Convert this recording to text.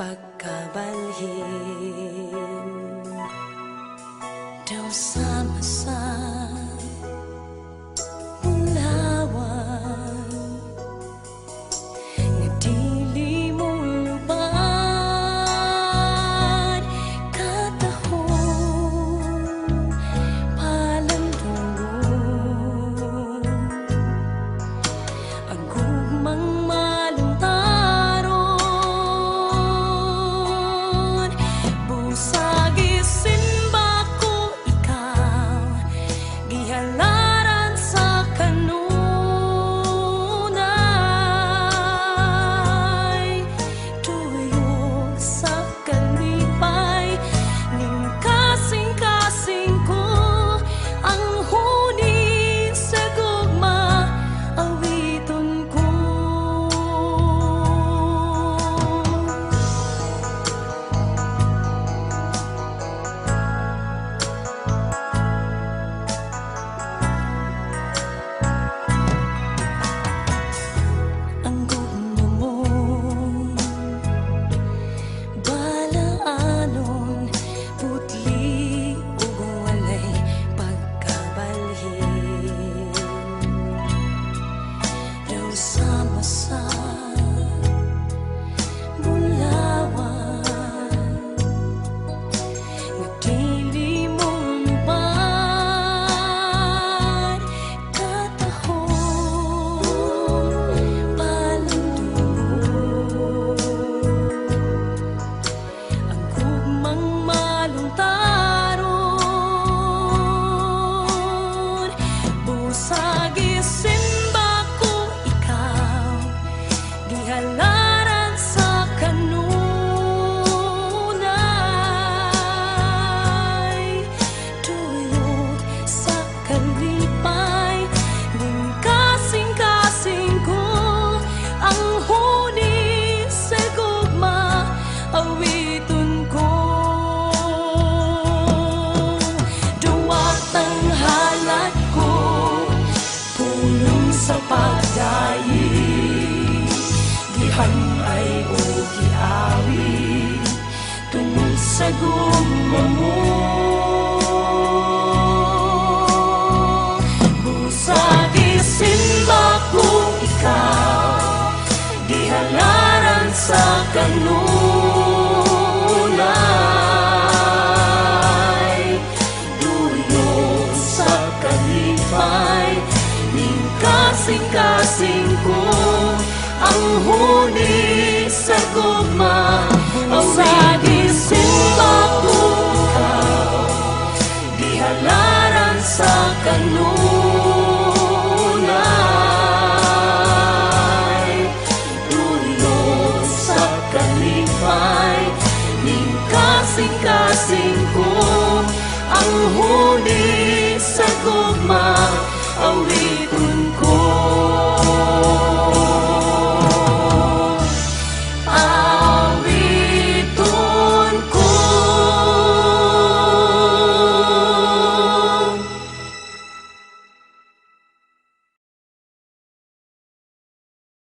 pagkabalhin daw sama-sama mulawan nagdili mong lubad katahong palandungon ang gugmang maluntaron busagi simba ko ikaw gihalaran sa kanunay tuyok sa kalipay ning kasing-kasing ko ang huni sa gugma awiton ko ang gugma mo balaanon putli ug walay pagkabalhin daw sama-sa bulawan nagdili mong lubad katahong palandungon ang gugmang maluntaron busagi simba ko ikaw gihalaran sa kanunay tuyok sa kalipay ning kasing-kasing ko ang huni sa gugma awiton ko duwat ang halat ko pulong sa pagdayi gihanay o giawi tungod sa gugma mo busagi simba ko ikaw gihalaran sa kanunay duyok sa kalipay ning kasing-kasing ko ang huni sa gugma busagi simba ko ikaw gihalaran sa kanunay duyok sa kalipay ning kasing-kasing ko ang huni sa gugma awi